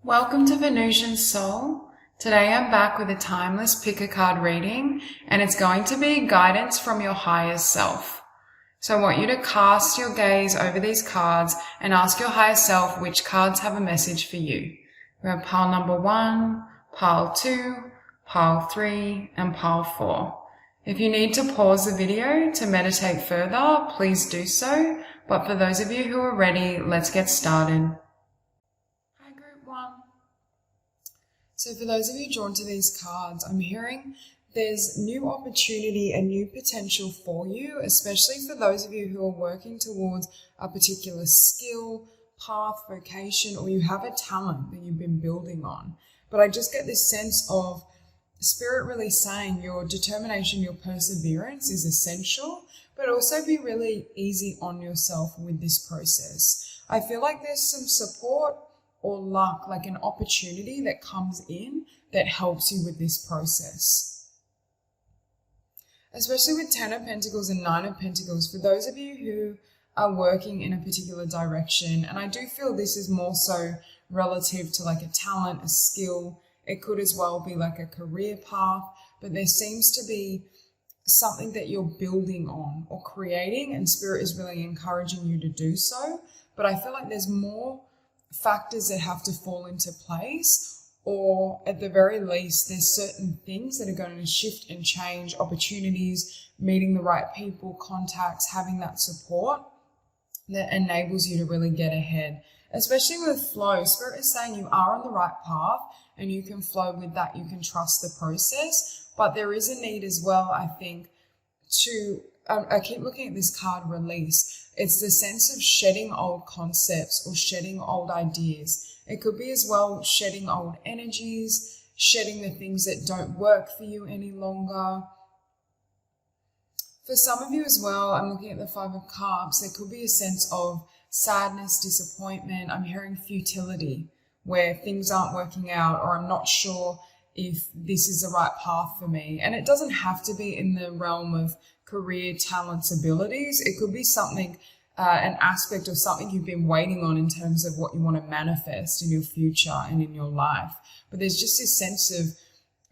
Welcome to Venusian Soul. Today I'm back with a timeless pick a card reading, and it's going to be guidance from your higher self. So I want you to cast your gaze over these cards and ask your higher self which cards have a message for you. We have pile number 1, pile 2, pile 3, and pile 4. If you need to pause the video to meditate further, please do so. But for those of you who are ready, let's get started. Hi, group 1. So for those of you drawn to these cards, I'm hearing there's new opportunity and new potential for you, especially for those of you who are working towards a particular skill, path, vocation, or you have a talent that you've been building on. But I just get this sense of Spirit really saying your determination, your perseverance is essential, but also be really easy on yourself with this process. I feel like there's some support or luck, like an opportunity that comes in that helps you with this process. Especially with 10 of Pentacles and 9 of Pentacles, for those of you who are working in a particular direction, and I do feel this is more so relative to like a talent, a skill. It could as well be like a career path, but there seems to be something that you're building on or creating, and Spirit is really encouraging you to do so. But I feel like there's more factors that have to fall into place, or at the very least there's certain things that are going to shift and change, opportunities, meeting the right people, contacts, having that support that enables you to really get ahead. Especially with flow, Spirit is saying you are on the right path and you can flow with that, you can trust the process, but there is a need as well, I think, to I keep looking at this card, release. It's the sense of shedding old concepts or shedding old ideas. It could be as well shedding old energies, shedding the things that don't work for you any longer. For some of you as well, I'm looking at the 5 of Cups. There could be a sense of sadness, disappointment. I'm hearing futility, where things aren't working out, or I'm not sure if this is the right path for me. And it doesn't have to be in the realm of career, talents, abilities. It could be something, an aspect of something you've been waiting on in terms of what you want to manifest in your future and in your life. But there's just this sense of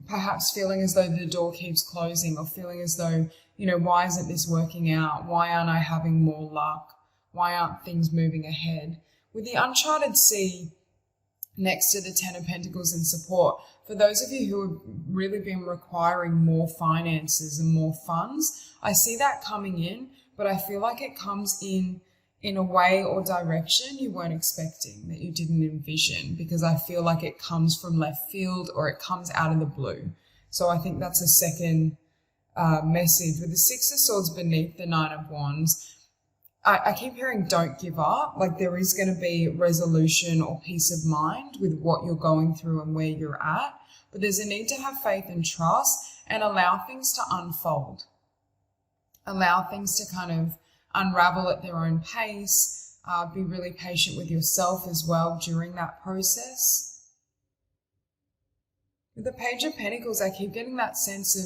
perhaps feeling as though the door keeps closing, or feeling as though, why isn't this working out? Why aren't I having more luck? Why aren't things moving ahead? With the uncharted sea next to the 10 of Pentacles and support, for those of you who have really been requiring more finances and more funds, I see that coming in, but I feel like it comes in a way or direction you weren't expecting, that you didn't envision, because I feel like it comes from left field or it comes out of the blue. So I think that's a second message. With the 6 of Swords beneath the 9 of Wands, I keep hearing don't give up. Like there is going to be resolution or peace of mind with what you're going through and where you're at. But there's a need to have faith and trust and allow things to unfold. Allow things to kind of unravel at their own pace. Be really patient with yourself as well during that process. With the Page of Pentacles, I keep getting that sense of,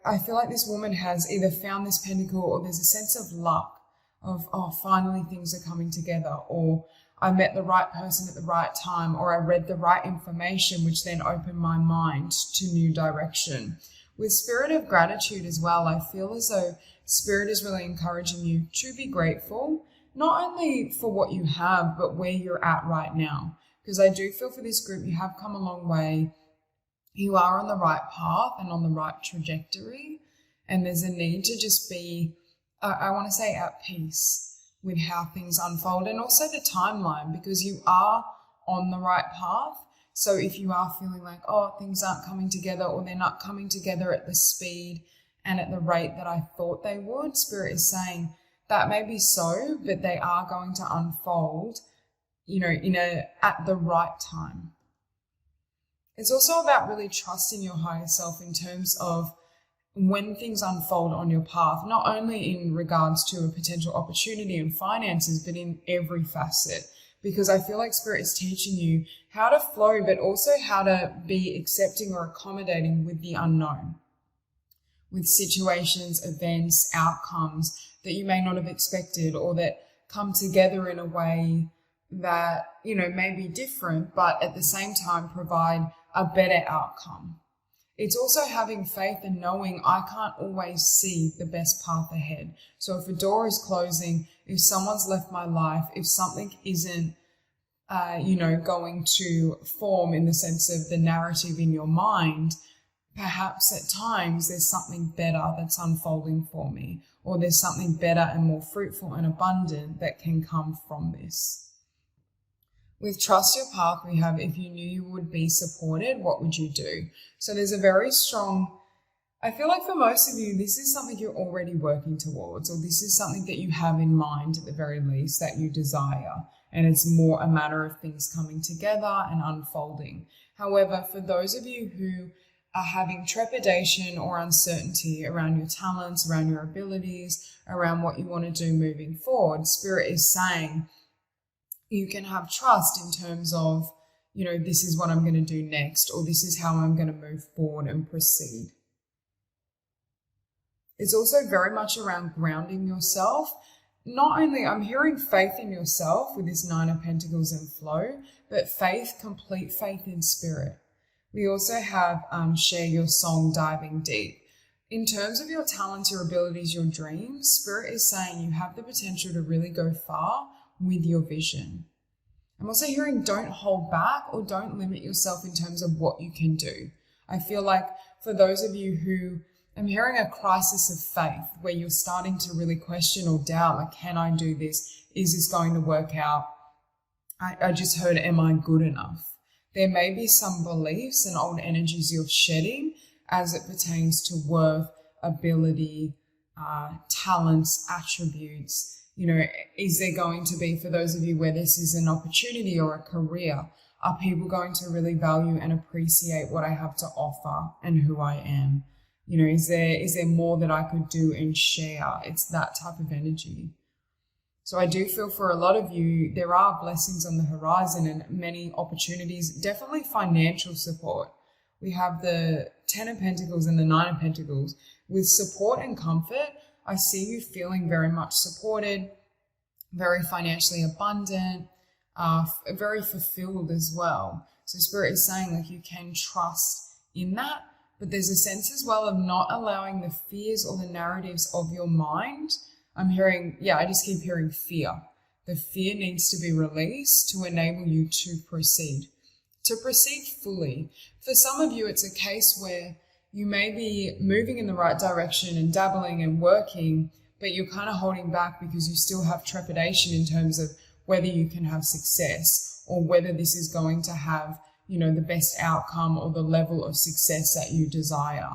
I feel like this woman has either found this pentacle, or there's a sense of luck of, finally things are coming together, or I met the right person at the right time, or I read the right information, which then opened my mind to new direction. With Spirit of Gratitude as well, I feel as though Spirit is really encouraging you to be grateful, not only for what you have, but where you're at right now. Because I do feel for this group, you have come a long way. You are on the right path and on the right trajectory. And there's a need to just be, I want to say, at peace with how things unfold, and also the timeline, because you are on the right path. So if you are feeling like, things aren't coming together, or they're not coming together at the speed and at the rate that I thought they would, Spirit is saying that may be so, but they are going to unfold, at the right time. It's also about really trusting your higher self in terms of when things unfold on your path, not only in regards to a potential opportunity and finances, but in every facet. Because I feel like Spirit is teaching you how to flow, but also how to be accepting or accommodating with the unknown, with situations, events, outcomes that you may not have expected, or that come together in a way that, may be different, but at the same time provide a better outcome. It's also having faith and knowing I can't always see the best path ahead. So if a door is closing, if someone's left my life, if something isn't, going to form in the sense of the narrative in your mind, perhaps at times there's something better that's unfolding for me, or there's something better and more fruitful and abundant that can come from this. With trust your path, we have, if you knew you would be supported, what would you do? So there's a very strong, I feel like for most of you, this is something you're already working towards, or this is something that you have in mind at the very least that you desire. And it's more a matter of things coming together and unfolding. However, for those of you who are having trepidation or uncertainty around your talents, around your abilities, around what you want to do moving forward, Spirit is saying, you can have trust in terms of, this is what I'm going to do next, or this is how I'm going to move forward and proceed. It's also very much around grounding yourself. Not only, I'm hearing faith in yourself with this Nine of Pentacles and flow, but faith, complete faith in Spirit. We also have share your song, diving deep. In terms of your talents, your abilities, your dreams, Spirit is saying you have the potential to really go far with your vision. I'm also hearing don't hold back or don't limit yourself in terms of what you can do. I feel like for those of you who, I'm hearing a crisis of faith where you're starting to really question or doubt, like, can I do this? Is this going to work out? I just heard, am I good enough? There may be some beliefs and old energies you're shedding as it pertains to worth, ability, talents, attributes. Is there going to be, for those of you where this is an opportunity or a career, are people going to really value and appreciate what I have to offer and who I am? Is there more that I could do and share? It's that type of energy. So I do feel for a lot of you, there are blessings on the horizon and many opportunities, definitely financial support. We have the 10 of Pentacles and the 9 of Pentacles. With support and comfort, I see you feeling very much supported, very financially abundant, very fulfilled as well. So Spirit is saying like you can trust in that, but there's a sense as well of not allowing the fears or the narratives of your mind. I'm hearing, I just keep hearing fear. The fear needs to be released to enable you to proceed fully. For some of you, it's a case where you may be moving in the right direction and dabbling and working, but you're kind of holding back because you still have trepidation in terms of whether you can have success or whether this is going to have, the best outcome or the level of success that you desire.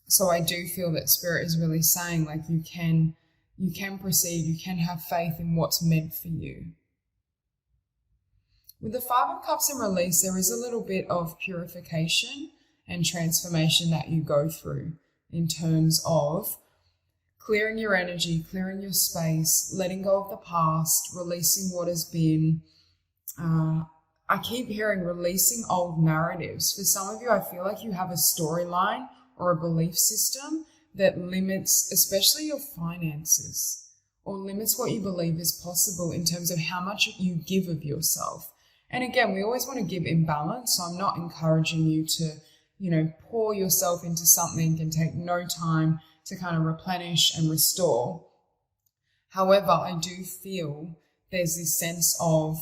So I do feel that Spirit is really saying like you can proceed, you can have faith in what's meant for you. With the 5 of Cups and release, there is a little bit of purification and transformation that you go through in terms of clearing your energy, clearing your space, letting go of the past, releasing what has been. I keep hearing releasing old narratives. For some of you, I feel like you have a storyline or a belief system that limits, especially your finances, or limits what you believe is possible in terms of how much you give of yourself. And again, we always want to give in balance, so I'm not encouraging you to, pour yourself into something and take no time to kind of replenish and restore. However, I do feel there's this sense of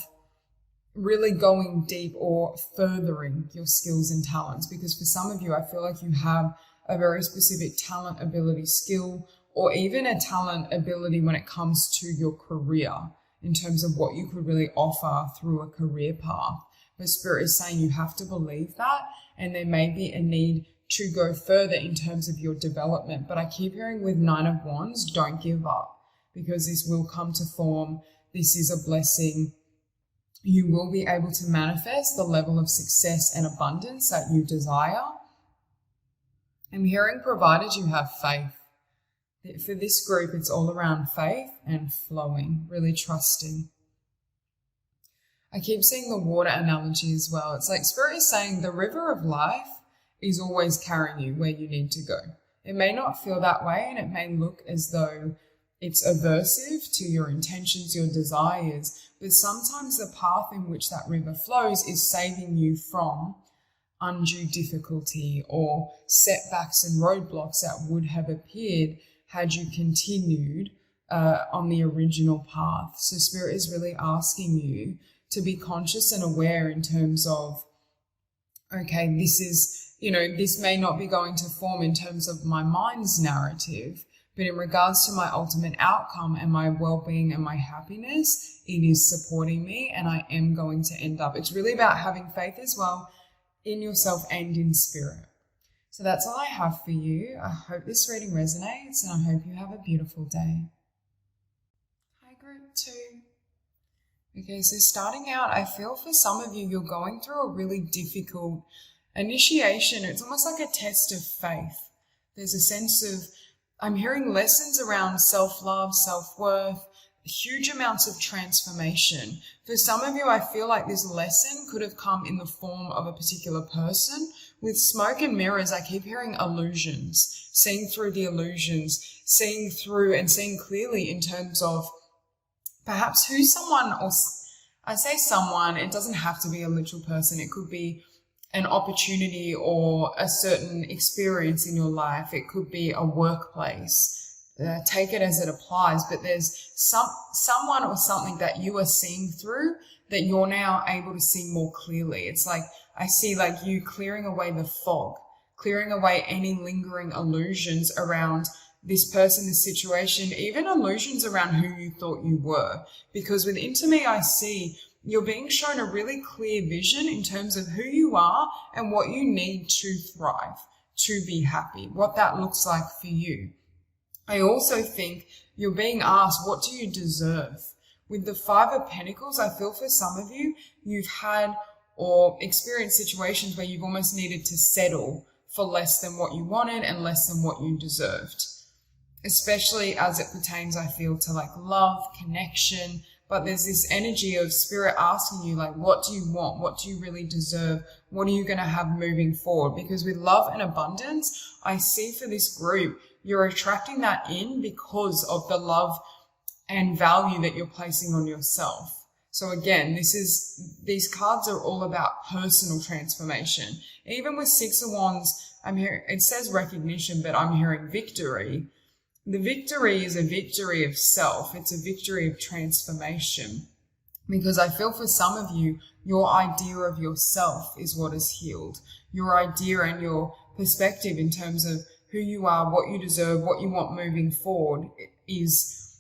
really going deep or furthering your skills and talents, because for some of you, I feel like you have a very specific talent, ability, skill, or even a talent, ability when it comes to your career in terms of what you could really offer through a career path. But Spirit is saying you have to believe that, and there may be a need to go further in terms of your development. But I keep hearing with 9 of Wands, don't give up, because this will come to form. This is a blessing. You will be able to manifest the level of success and abundance that you desire. I'm hearing provided you have faith. For this group, it's all around faith and flowing, really trusting. I keep seeing the water analogy as well. It's like Spirit is saying the river of life is always carrying you where you need to go. It may not feel that way, and it may look as though it's aversive to your intentions, your desires, but sometimes the path in which that river flows is saving you from undue difficulty or setbacks and roadblocks that would have appeared had you continued on the original path. So Spirit is really asking you to be conscious and aware in terms of, okay, this is, this may not be going to form in terms of my mind's narrative, but in regards to my ultimate outcome and my well-being and my happiness, it is supporting me and I am going to end up. It's really about having faith as well in yourself and in Spirit. So that's all I have for you. I hope this reading resonates and I hope you have a beautiful day. Hi, group 2. Okay, so starting out, I feel for some of you, you're going through a really difficult initiation. It's almost like a test of faith. There's a sense of, I'm hearing lessons around self-love, self-worth, huge amounts of transformation. For some of you, I feel like this lesson could have come in the form of a particular person. With smoke and mirrors, I keep hearing illusions, seeing through the illusions, seeing through and seeing clearly in terms of perhaps who someone, or I say someone, it doesn't have to be a literal person. It could be an opportunity or a certain experience in your life. It could be a workplace. Take it as it applies, but there's someone or something that you are seeing through that you're now able to see more clearly. It's like I see like you clearing away the fog, clearing away any lingering illusions around this person, this situation, even illusions around who you thought you were. Because within to me, I see you're being shown a really clear vision in terms of who you are and what you need to thrive, to be happy, what that looks like for you. I also think you're being asked, what do you deserve? With the 5 of Pentacles, I feel for some of you, you've had or experienced situations where you've almost needed to settle for less than what you wanted and less than what you deserved. Especially as it pertains, I feel, to like love, connection, but there's this energy of Spirit asking you, like, what do you want? What do you really deserve? What are you going to have moving forward? Because with love and abundance, I see for this group, you're attracting that in because of the love and value that you're placing on yourself. So again, these cards are all about personal transformation. Even with 6 of Wands, I'm hearing, it says recognition, but I'm hearing victory. The victory is a victory of self. It's a victory of transformation. Because I feel for some of you, your idea of yourself is what is healed. Your idea and your perspective in terms of who you are, what you deserve, what you want moving forward is,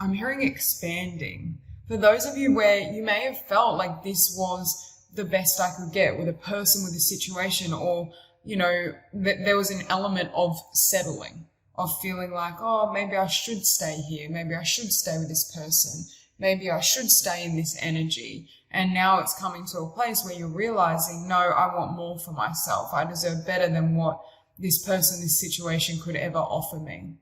I'm hearing expanding. For those of you where you may have felt like this was the best I could get with a person, with a situation, or, that there was an element of settling, of feeling like, oh, maybe I should stay here. Maybe I should stay with this person. Maybe I should stay in this energy. And now it's coming to a place where you're realizing, no, I want more for myself. I deserve better than what this person, this situation could ever offer me.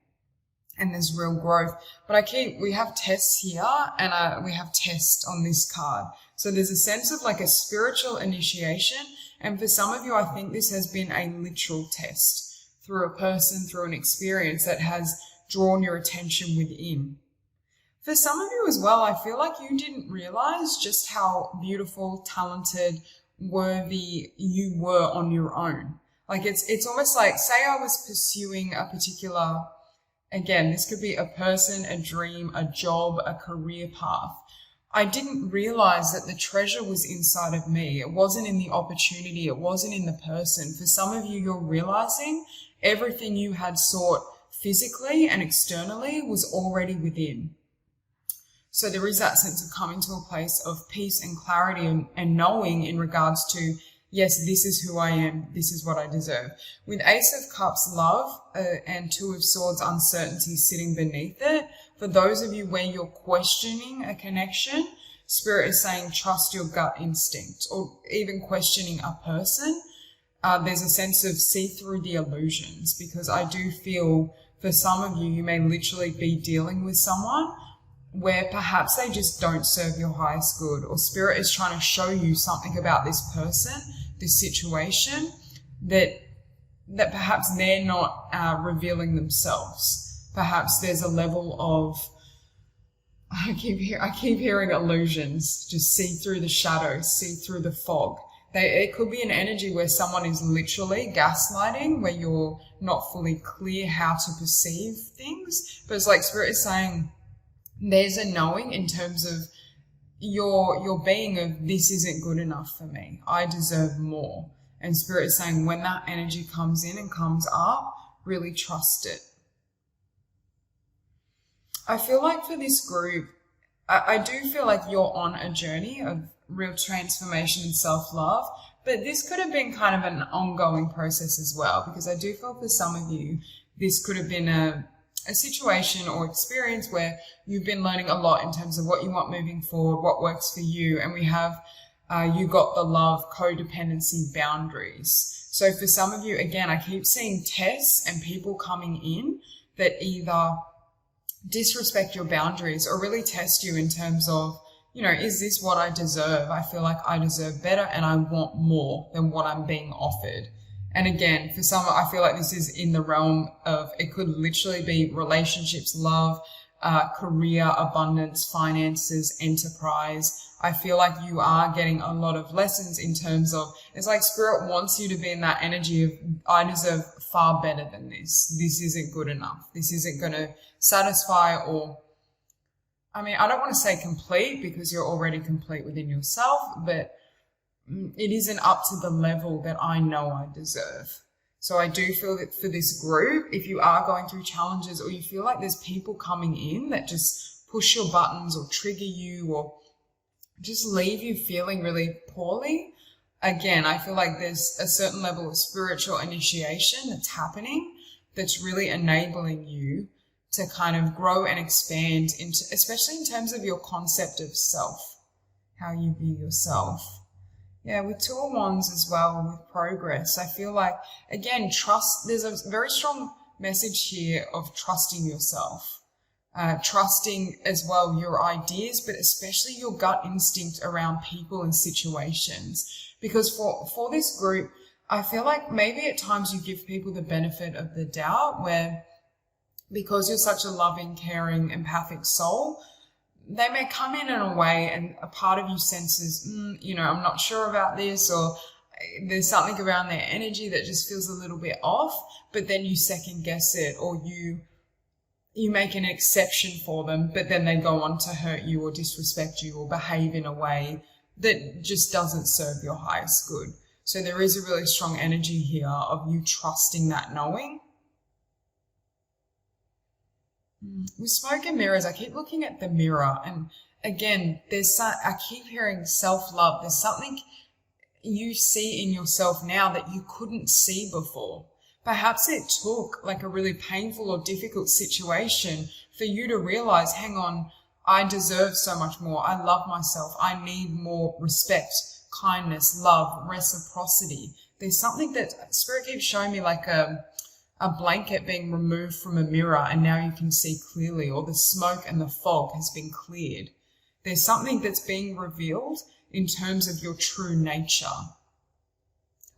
And there's real growth. But we have tests here and we have tests on this card. So there's a sense of like a spiritual initiation. And for some of you, I think this has been a literal test through a person, through an experience that has drawn your attention within. For some of you as well, I feel like you didn't realize just how beautiful, talented, worthy you were on your own. Like it's almost like, say I was pursuing a particular, again, this could be a person, a dream, a job, a career path. I didn't realize that the treasure was inside of me. It wasn't in the opportunity. It wasn't in the person. For some of you, you're realizing everything you had sought physically and externally was already within. So there is that sense of coming to a place of peace and clarity and knowing in regards to, yes, this is who I am. This is what I deserve. With Ace of Cups, love, and 2 of Swords, uncertainty sitting beneath it. For those of you where you're questioning a connection, Spirit is saying trust your gut instinct, or even questioning a person. There's a sense of see through the illusions, because I do feel for some of you, you may literally be dealing with someone where perhaps they just don't serve your highest good, or Spirit is trying to show you something about this person, this situation, that perhaps they're not revealing themselves. Perhaps there's a level of, I keep hearing illusions, just see through the shadows, see through the fog. It could be an energy where someone is literally gaslighting, where you're not fully clear how to perceive things. But it's like Spirit is saying there's a knowing in terms of your being of, this isn't good enough for me. I deserve more. And Spirit is saying when that energy comes in and comes up, really trust it. I feel like for this group, I do feel like you're on a journey of real transformation and self-love, but this could have been kind of an ongoing process as well, because I do feel for some of you, this could have been a situation or experience where you've been learning a lot in terms of what you want moving forward, what works for you. And we have, you got the love, codependency, boundaries. So for some of you, again, I keep seeing tests and people coming in that either disrespect your boundaries or really test you in terms of, you know, is this what I deserve? I feel like I deserve better and I want more than what I'm being offered. And again, for some, I feel like this is in the realm of, it could literally be relationships, love, career, abundance, finances, enterprise. I feel like you are getting a lot of lessons in terms of, it's like Spirit wants you to be in that energy of, I deserve far better than this. This isn't good enough. This isn't going to satisfy, or, I mean, I don't want to say complete because you're already complete within yourself, but it isn't up to the level that I know I deserve. So I do feel that for this group, if you are going through challenges or you feel like there's people coming in that just push your buttons or trigger you or just leave you feeling really poorly, again, I feel like there's a certain level of spiritual initiation that's happening that's really enabling you to kind of grow and expand into, especially in terms of your concept of self, how you view yourself. Yeah, with Two of Wands as well, with progress, I feel like, again, trust, there's a very strong message here of trusting yourself, trusting as well your ideas, but especially your gut instinct around people and situations. Because for this group, I feel like maybe at times you give people the benefit of the doubt where, because you're such a loving, caring, empathic soul, they may come in a way and a part of you senses, you know, I'm not sure about this, or there's something around their energy that just feels a little bit off, but then you second guess it, or you make an exception for them, but then they go on to hurt you or disrespect you or behave in a way that just doesn't serve your highest good. So there is a really strong energy here of you trusting that knowing. With smoke and mirrors, I keep looking at the mirror, and again, I keep hearing self-love. There's something you see in yourself now that you couldn't see before. Perhaps it took like a really painful or difficult situation for you to realize, hang on, I deserve so much more. I love myself. I need more respect, kindness, love, reciprocity. There's something that Spirit keeps showing me, like a blanket being removed from a mirror and now you can see clearly, or the smoke and the fog has been cleared. There's something that's being revealed in terms of your true nature.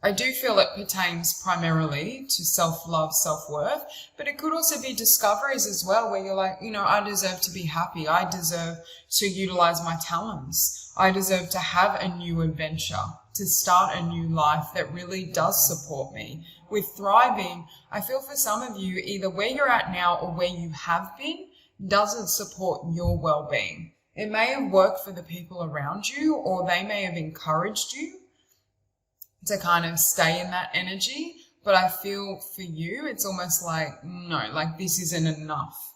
I do feel it pertains primarily to self-love, self-worth, but it could also be discoveries as well, where you're like, you know, I deserve to be happy. I deserve to utilize my talents. I deserve to have a new adventure, to start a new life that really does support me. With thriving, I feel for some of you, either where you're at now or where you have been doesn't support your well-being. It may have worked for the people around you, or they may have encouraged you to kind of stay in that energy. But I feel for you, it's almost like, no, like this isn't enough.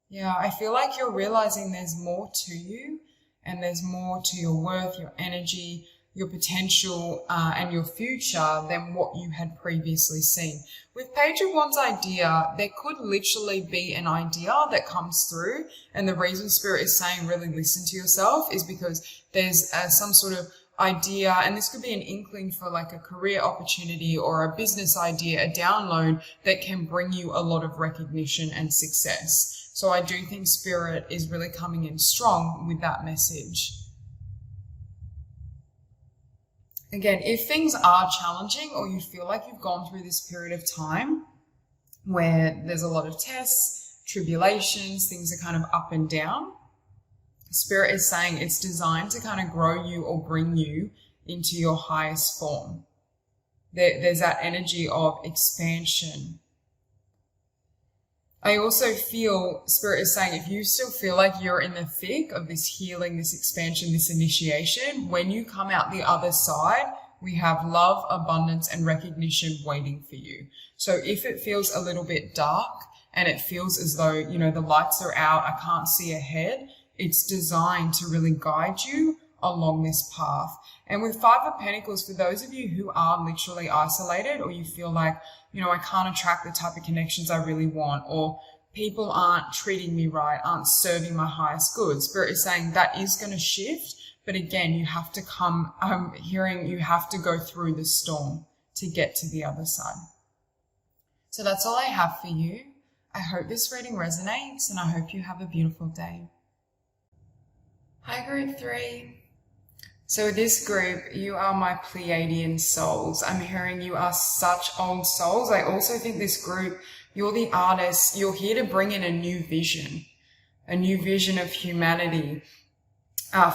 Yeah, I feel like you're realizing there's more to you, and there's more to your worth, your energy, your potential, and your future than what you had previously seen. With Page of Wands idea, there could literally be an idea that comes through, and the reason Spirit is saying really listen to yourself is because there's some sort of idea, and this could be an inkling for like a career opportunity or a business idea, a download that can bring you a lot of recognition and success. So I do think Spirit is really coming in strong with that message. Again, if things are challenging or you feel like you've gone through this period of time where there's a lot of tests, tribulations, things are kind of up and down. Spirit is saying it's designed to kind of grow you or bring you into your highest form. There's that energy of expansion. I also feel Spirit is saying if you still feel like you're in the thick of this healing, this expansion, this initiation, when you come out the other side, we have love, abundance, and recognition waiting for you. So if it feels a little bit dark and it feels as though, you know, the lights are out, I can't see ahead, it's designed to really guide you along this path. And with Five of Pentacles, for those of you who are literally isolated, or you feel like, you know, I can't attract the type of connections I really want, or people aren't treating me right, aren't serving my highest good, Spirit is saying that is going to shift. But again, you have to you have to go through the storm to get to the other side. So that's all I have for you. I hope this reading resonates, and I hope you have a beautiful day. Hi, Group 3. So this group, you are my Pleiadian souls. I'm hearing you are such old souls. I also think this group, you're the artists. You're here to bring in a new vision of humanity.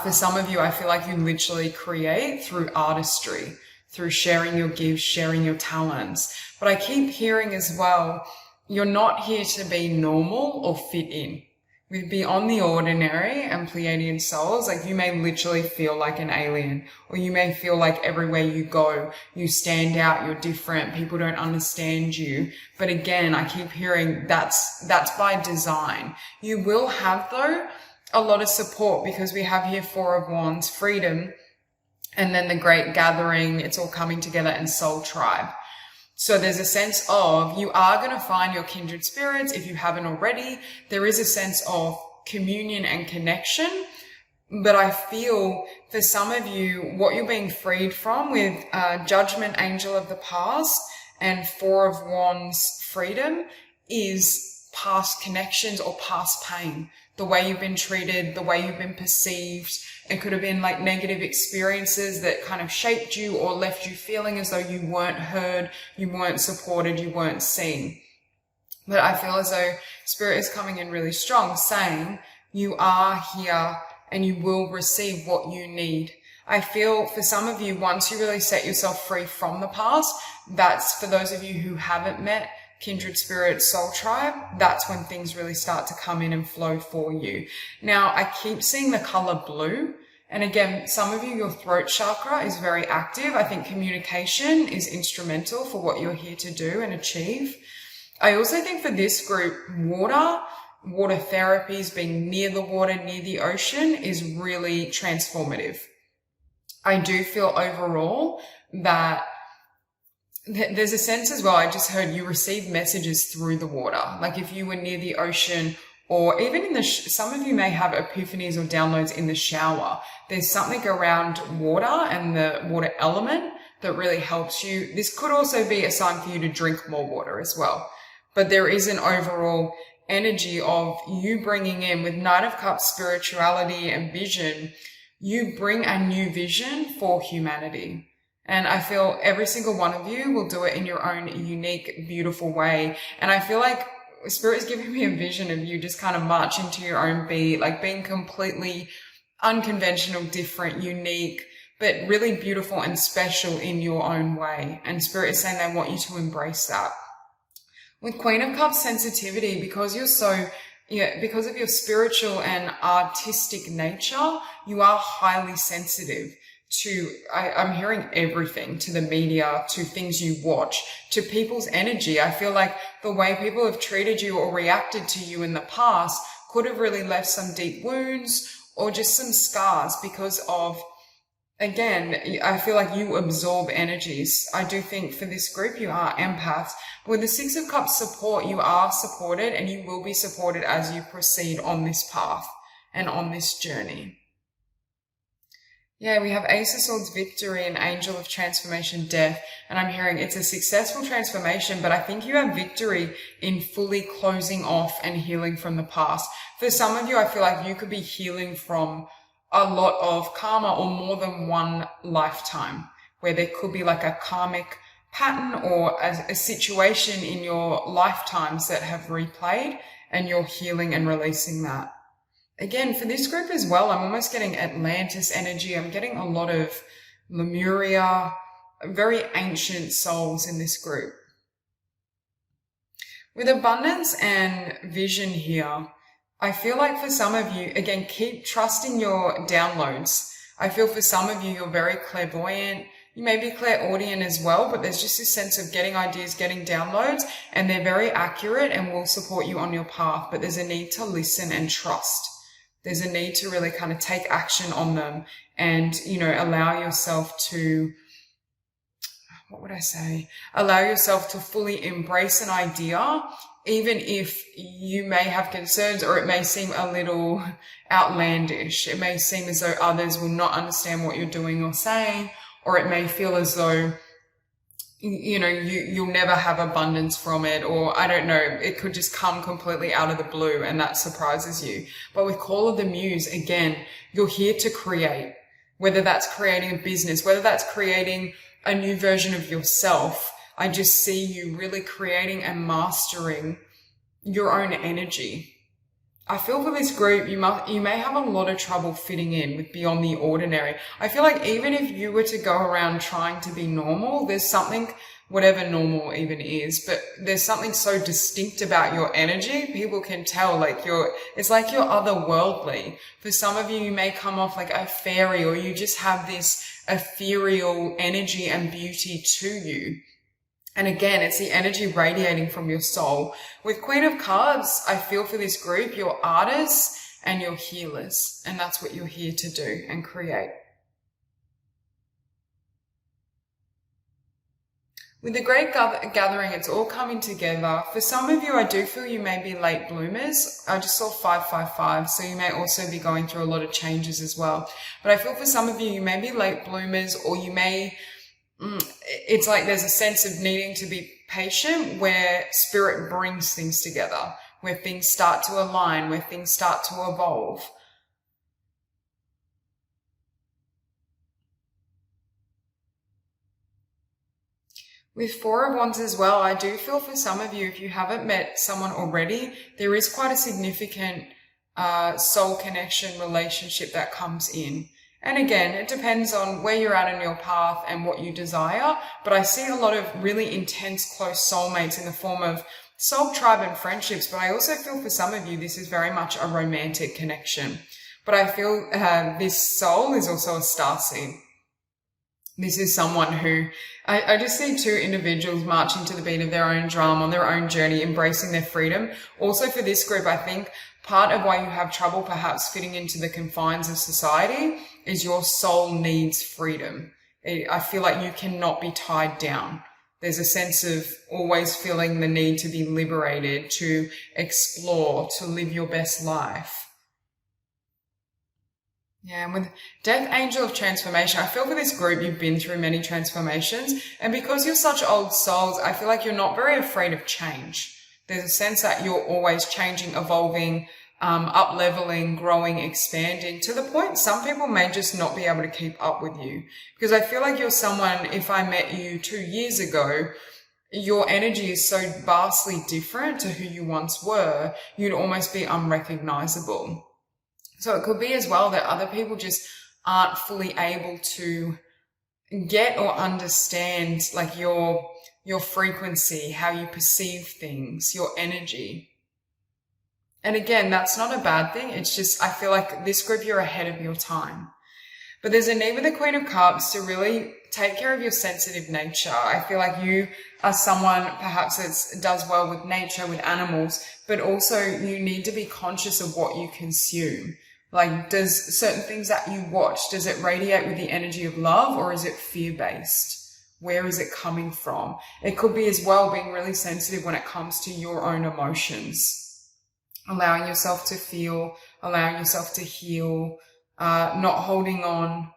For some of you, I feel like you literally create through artistry, through sharing your gifts, sharing your talents. But I keep hearing as well, you're not here to be normal or fit in. With Beyond the Ordinary and Pleiadian souls, like you may literally feel like an alien, or you may feel like everywhere you go, you stand out, you're different, people don't understand you. But again, I keep hearing that's by design. You will have, though, a lot of support, because we have here Four of Wands, freedom, and then the Great Gathering, it's all coming together, and Soul Tribe. So there's a sense of you are going to find your kindred spirits if you haven't already. There is a sense of communion and connection. But I feel for some of you, what you're being freed from with Judgment Angel of the Past and Four of Wands freedom is past connections or past pain. The way you've been treated, the way you've been perceived. It could have been like negative experiences that kind of shaped you or left you feeling as though you weren't heard, you weren't supported, you weren't seen. But I feel as though Spirit is coming in really strong, saying you are here and you will receive what you need. I feel for some of you, once you really set yourself free from the past, that's for those of you who haven't met Kindred Spirit Soul Tribe, that's when things really start to come in and flow for you. Now, I keep seeing the color blue. And again, some of you, your throat chakra is very active. I think communication is instrumental for what you're here to do and achieve. I also think for this group, water therapies, being near the water, near the ocean is really transformative. I do feel overall that there's a sense as well, I just heard you receive messages through the water. Like if you were near the ocean, or even in some of you may have epiphanies or downloads in the shower. There's something around water and the water element that really helps you. This could also be a sign for you to drink more water as well. But there is an overall energy of you bringing in, with Knight of Cups spirituality and vision, you bring a new vision for humanity. And I feel every single one of you will do it in your own unique, beautiful way. And I feel like Spirit is giving me a vision of you just kind of marching to your own beat, like being completely unconventional, different, unique, but really beautiful and special in your own way. And Spirit is saying they want you to embrace that. With Queen of Cups sensitivity, because because of your spiritual and artistic nature, you are highly sensitive to, I'm hearing everything, to the media, to things you watch, to people's energy. I feel like the way people have treated you or reacted to you in the past could have really left some deep wounds or just some scars because of, again, I feel like you absorb energies. I do think for this group, you are empaths. With the Six of Cups support, you are supported and you will be supported as you proceed on this path and on this journey. Yeah, we have Ace of Swords, victory, and Angel of Transformation, death. And I'm hearing it's a successful transformation, but I think you have victory in fully closing off and healing from the past. For some of you, I feel like you could be healing from a lot of karma or more than one lifetime, where there could be like a karmic pattern or a situation in your lifetimes that have replayed, and you're healing and releasing that. Again, for this group as well, I'm almost getting Atlantis energy. I'm getting a lot of Lemuria, very ancient souls in this group. With abundance and vision here, I feel like for some of you, again, keep trusting your downloads. I feel for some of you, you're very clairvoyant. You may be clairaudient as well, but there's just this sense of getting ideas, getting downloads, and they're very accurate and will support you on your path. But there's a need to listen and trust. There's a need to really kind of take action on them and, allow yourself to, allow yourself to fully embrace an idea, even if you may have concerns or it may seem a little outlandish. It may seem as though others will not understand what you're doing or saying, or it may feel as though, you'll never have abundance from it, or I don't know, it could just come completely out of the blue and that surprises you. But with Call of the Muse, again, you're here to create, whether that's creating a business, whether that's creating a new version of yourself. I just see you really creating and mastering your own energy. I feel for this group, you may have a lot of trouble fitting in with beyond the ordinary. I feel like even if you were to go around trying to be normal, there's something, whatever normal even is, but there's something so distinct about your energy. People can tell, it's like you're otherworldly. For some of you, you may come off like a fairy, or you just have this ethereal energy and beauty to you. And again, it's the energy radiating from your soul. With Queen of Cups, I feel for this group, you're artists and you're healers. And that's what you're here to do and create. With the Great Gathering, it's all coming together. For some of you, I do feel you may be late bloomers. I just saw 555, so you may also be going through a lot of changes as well. But I feel for some of you, you may be late bloomers, or you may... it's like there's a sense of needing to be patient, where spirit brings things together, where things start to align, where things start to evolve. With Four of Wands as well, I do feel for some of you, if you haven't met someone already, there is quite a significant soul connection relationship that comes in. And again, it depends on where you're at in your path and what you desire. But I see a lot of really intense, close soulmates in the form of soul tribe and friendships. But I also feel for some of you, this is very much a romantic connection. But I feel this soul is also a starseed. This is someone who, I just see two individuals marching to the beat of their own drum on their own journey, embracing their freedom. Also for this group, I think part of why you have trouble perhaps fitting into the confines of society is your soul needs freedom. I feel like you cannot be tied down. There's a sense of always feeling the need to be liberated, to explore, to live your best life. Yeah, and with Death Angel of Transformation, I feel for this group, you've been through many transformations. And because you're such old souls, I feel like you're not very afraid of change. There's a sense that you're always changing, evolving, up-leveling, growing, expanding, to the point some people may just not be able to keep up with you. Because I feel like you're someone, if I met you 2 years ago, your energy is so vastly different to who you once were, you'd almost be unrecognizable. So it could be as well that other people just aren't fully able to get or understand like your frequency, how you perceive things, your energy. And again, that's not a bad thing. It's just, I feel like this group, you're ahead of your time. But there's a need with the Queen of Cups to really take care of your sensitive nature. I feel like you are someone perhaps that does well with nature, with animals, but also you need to be conscious of what you consume. Like, does certain things that you watch, does it radiate with the energy of love, or is it fear-based? Where is it coming from? It could be as well being really sensitive when it comes to your own emotions. Allowing yourself to feel, allowing yourself to heal, not holding on.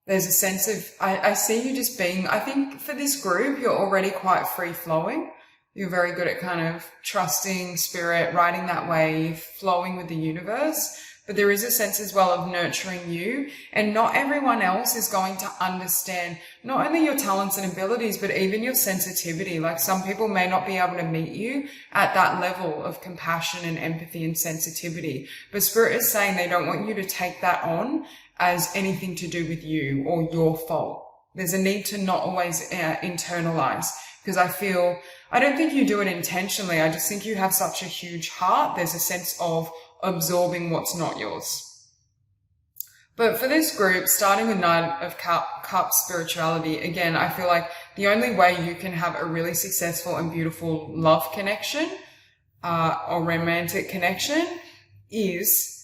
There's a sense of, I see you just being, I think for this group, you're already quite free-flowing. You're very good at kind of trusting spirit, riding that wave, flowing with the universe. but there is a sense as well of nurturing you. And not everyone else is going to understand not only your talents and abilities, but even your sensitivity. Like some people may not be able to meet you at that level of compassion and empathy and sensitivity. But Spirit is saying they don't want you to take that on as anything to do with you or your fault. There's a need to not always internalize, because I don't think you do it intentionally. I just think you have such a huge heart. There's a sense of absorbing what's not yours. But for this group, starting with Knight of Cups spirituality, again, I feel like the only way you can have a really successful and beautiful love connection or romantic connection is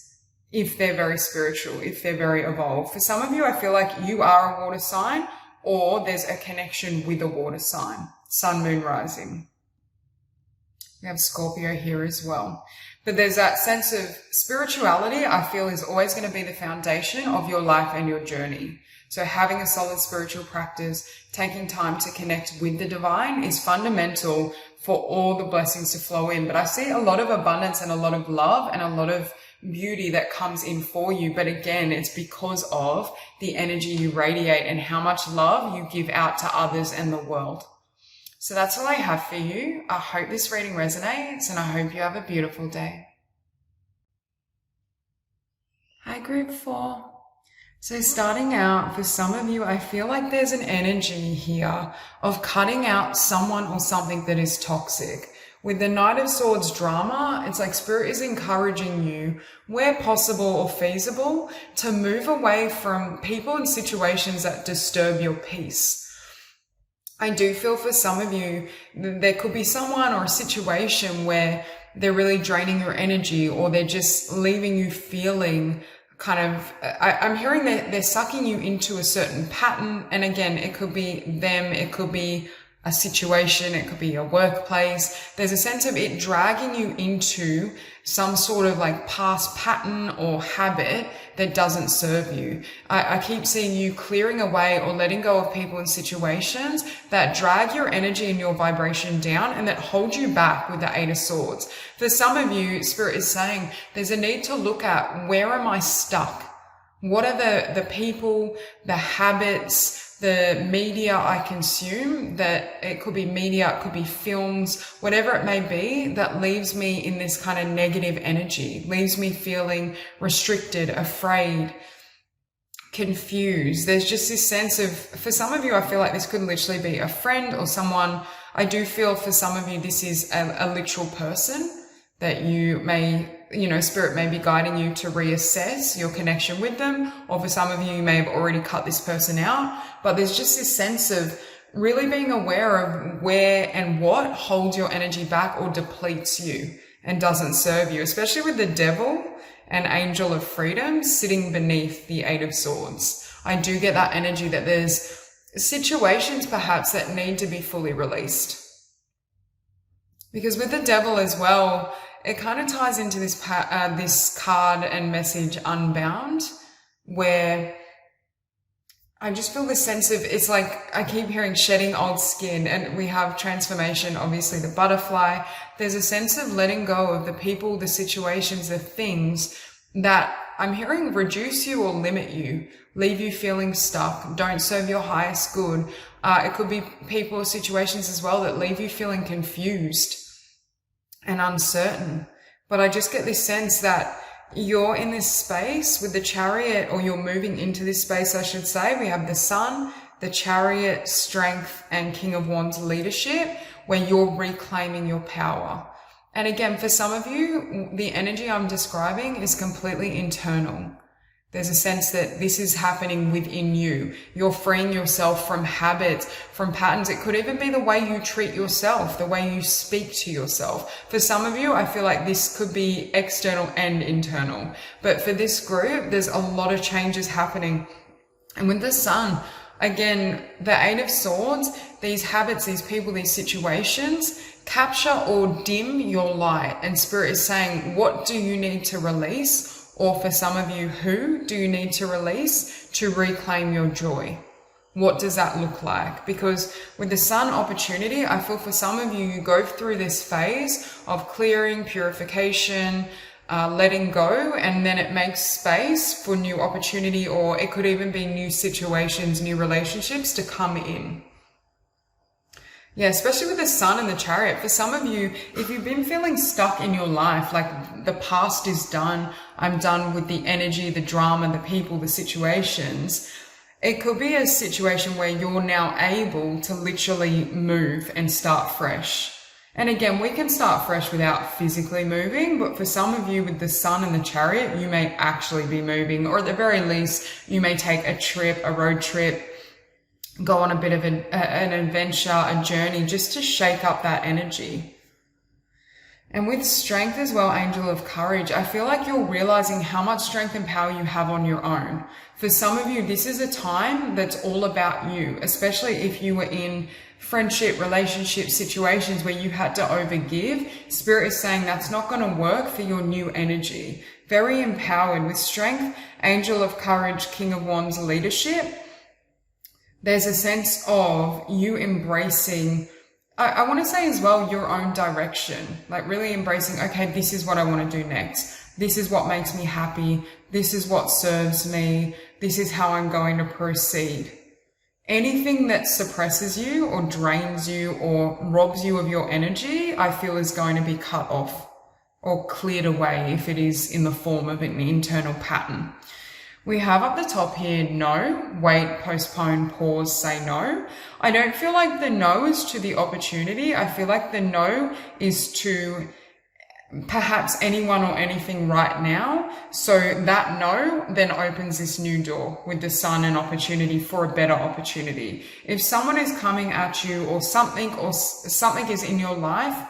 if they're very spiritual, if they're very evolved. For some of you, I feel like you are a water sign, or there's a connection with a water sign, sun, moon, rising. We have Scorpio here as well. But there's that sense of spirituality, I feel, is always going to be the foundation of your life and your journey. So having a solid spiritual practice, taking time to connect with the divine is fundamental for all the blessings to flow in. But I see a lot of abundance and a lot of love and a lot of beauty that comes in for you. But again, it's because of the energy you radiate and how much love you give out to others and the world. So that's all I have for you. I hope this reading resonates, and I hope you have a beautiful day. Hi, group 4. So starting out, for some of you, I feel like there's an energy here of cutting out someone or something that is toxic. With the Knight of Swords drama, it's like Spirit is encouraging you, where possible or feasible, to move away from people and situations that disturb your peace. I do feel for some of you, there could be someone or a situation where they're really draining your energy, or they're just leaving you feeling kind of, I'm hearing that they're sucking you into a certain pattern. And again, it could be them, it could be a situation, it could be a workplace. There's a sense of it dragging you into some sort of like past pattern or habit that doesn't serve you. I keep seeing you clearing away or letting go of people and situations that drag your energy and your vibration down and that hold you back with the 8 of Swords. For some of you, Spirit is saying there's a need to look at, where am I stuck? What are the people, the habits, the media I consume, that it could be media, it could be films, whatever it may be, that leaves me in this kind of negative energy, leaves me feeling restricted, afraid, confused. There's just this sense of, for some of you, I feel like this could literally be a friend or someone. I do feel for some of you, this is a literal person that you may, Spirit may be guiding you to reassess your connection with them. Or for some of you, you may have already cut this person out. But there's just this sense of really being aware of where and what holds your energy back or depletes you and doesn't serve you, especially with the Devil and Angel of Freedom sitting beneath the 8 of Swords. I do get that energy that there's situations perhaps that need to be fully released. Because with the Devil as well, it kind of ties into this card and message Unbound, where I just feel this sense of, it's like I keep hearing shedding old skin, and we have transformation, obviously the butterfly. There's a sense of letting go of the people, the situations, the things that I'm hearing reduce you or limit you, leave you feeling stuck, don't serve your highest good. It could be people or situations as well that leave you feeling confused and uncertain. But I just get this sense that you're in this space with the Chariot, or you're moving into this space, I should say. We have the Sun, the Chariot, strength, and King of Wands leadership, where you're reclaiming your power. And again, for some of you, the energy I'm describing is completely internal. There's a sense that this is happening within you. You're freeing yourself from habits, from patterns. It could even be the way you treat yourself, the way you speak to yourself. For some of you, I feel like this could be external and internal. But for this group, there's a lot of changes happening. And with the Sun, again, the 8 of Swords, these habits, these people, these situations, capture or dim your light. And Spirit is saying, what do you need to release? Or for some of you, who do you need to release to reclaim your joy? What does that look like? Because with the Sun opportunity, I feel for some of you, you go through this phase of clearing, purification, letting go, and then it makes space for new opportunity, or it could even be new situations, new relationships to come in. Yeah, especially with the Sun and the Chariot. For some of you, if you've been feeling stuck in your life, like the past is done, I'm done with the energy, the drama, the people, the situations, it could be a situation where you're now able to literally move and start fresh. And again, we can start fresh without physically moving, but for some of you with the Sun and the Chariot, you may actually be moving, or at the very least, you may take a trip, a road trip, go on a bit of an adventure, a journey, just to shake up that energy. And with Strength as well, Angel of Courage, I feel like you're realizing how much strength and power you have on your own. For some of you, this is a time that's all about you, especially if you were in friendship, relationship situations where you had to overgive. Spirit is saying that's not going to work for your new energy. Very empowered with Strength, Angel of Courage, King of Wands, leadership. There's a sense of you embracing, I want to say as well, your own direction, like really embracing, okay, this is what I want to do next. This is what makes me happy. This is what serves me. This is how I'm going to proceed. Anything that suppresses you or drains you or robs you of your energy, I feel is going to be cut off or cleared away if it is in the form of an internal pattern. We have up the top here, no, wait, postpone, pause, say no. I don't feel like the no is to the opportunity. I feel like the no is to perhaps anyone or anything right now. So that no then opens this new door with the Sun and opportunity for a better opportunity. If someone is coming at you or something is in your life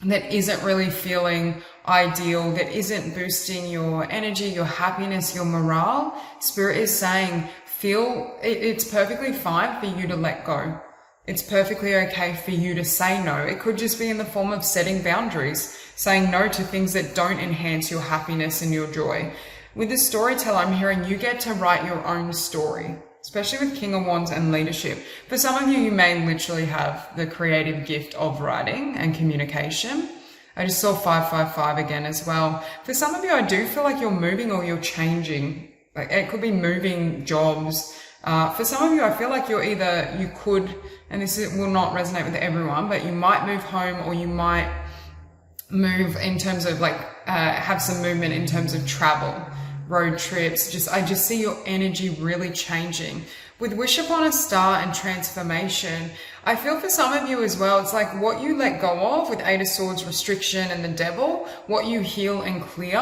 that isn't really feeling ideal, that isn't boosting your energy, your happiness, your morale, Spirit is saying, it's perfectly fine for you to let go. It's perfectly okay for you to say no. It could just be in the form of setting boundaries, saying no to things that don't enhance your happiness and your joy. With the storyteller, I'm hearing you get to write your own story, especially with King of Wands and leadership. For some of you, you may literally have the creative gift of writing and communication. I just saw 555 again as well. For some of you, I do feel like you're moving or you're changing. Like it could be moving jobs. For some of you, I feel like you could, and will not resonate with everyone, but you might move home, or you might move in terms of have some movement in terms of travel, road trips. I just see your energy really changing. With Wish Upon a Star and transformation, I feel for some of you as well, it's like what you let go of with Eight of Swords, restriction, and the Devil, what you heal and clear,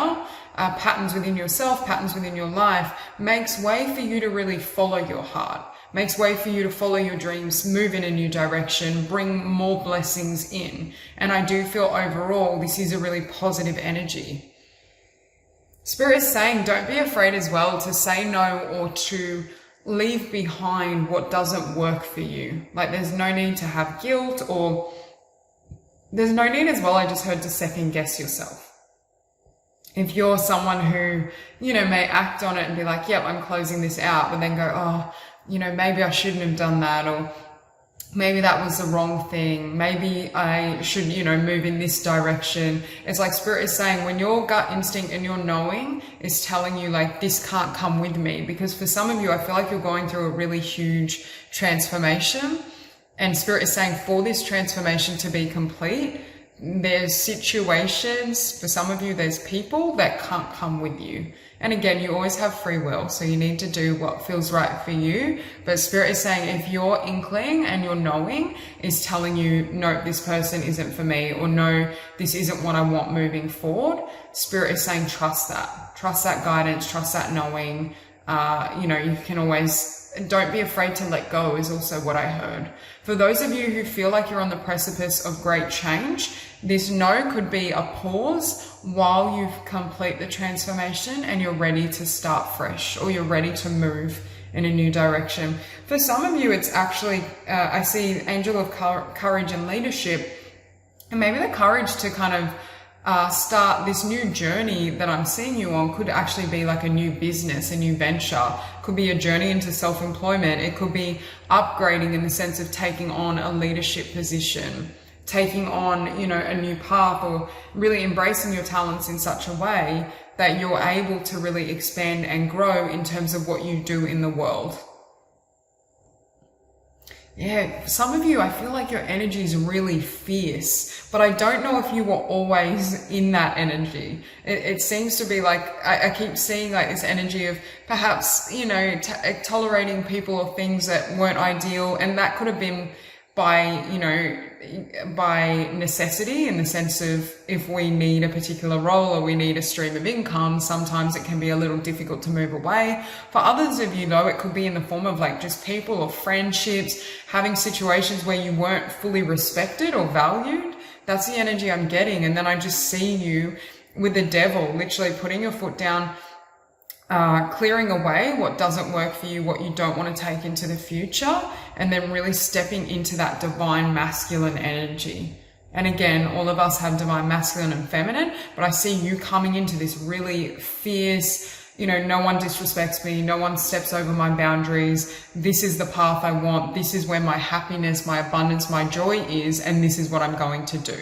patterns within yourself, patterns within your life, makes way for you to really follow your heart, makes way for you to follow your dreams, move in a new direction, bring more blessings in. And I do feel overall, this is a really positive energy. Spirit is saying, don't be afraid as well to say no or to leave behind what doesn't work for you. Like there's no need to have guilt, or there's no need as well, I just heard, to second guess yourself. If you're someone who, may act on it and be like, yep, I'm closing this out, but then go, oh, maybe I shouldn't have done that, or maybe that was the wrong thing. Maybe I should, move in this direction. It's like Spirit is saying, when your gut instinct and your knowing is telling you like, this can't come with me, because for some of you, I feel like you're going through a really huge transformation, and Spirit is saying for this transformation to be complete, there's situations, for some of you, there's people that can't come with you. And again, you always have free will, so you need to do what feels right for you. But Spirit is saying, if your inkling and your knowing is telling you, no, this person isn't for me, or no, this isn't what I want moving forward, Spirit is saying, trust that guidance, trust that knowing. You can always, don't be afraid to let go is also what I heard. For those of you who feel like you're on the precipice of great change, this no could be a pause while you complete the transformation and you're ready to start fresh, or you're ready to move in a new direction. For some of you, it's actually, I see Angel of Courage and leadership, and maybe the courage to kind of start this new journey that I'm seeing you on could actually be like a new business, a new venture. Could be a journey into self-employment. It could be upgrading in the sense of taking on a leadership position, taking on, you know, a new path, or really embracing your talents in such a way that you're able to really expand and grow in terms of what you do in the world. Yeah, some of you, I feel like your energy is really fierce, but I don't know if you were always in that energy. It seems to be like, I keep seeing like this energy of perhaps, you know, tolerating people or things that weren't ideal. And that could have been by, you know, by necessity, in the sense of if we need a particular role or we need a stream of income, sometimes it can be a little difficult to move away. For others of you though, it could be in the form of like just people or friendships, having situations where you weren't fully respected or valued. That's the energy I'm getting. And then I just see you with the devil, literally putting your foot down, clearing away what doesn't work for you, what you don't want to take into the future, and then really stepping into that divine masculine energy. And again, all of us have divine masculine and feminine, but I see you coming into this really fierce, you know, no one disrespects me, no one steps over my boundaries, this is the path I want, this is where my happiness, my abundance, my joy is, and this is what I'm going to do.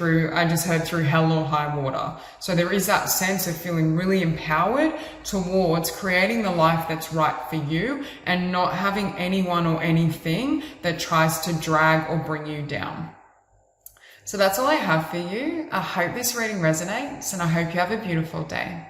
I just heard through hell or high water. So there is that sense of feeling really empowered towards creating the life that's right for you, and not having anyone or anything that tries to drag or bring you down. So that's all I have for you. I hope this reading resonates, and I hope you have a beautiful day.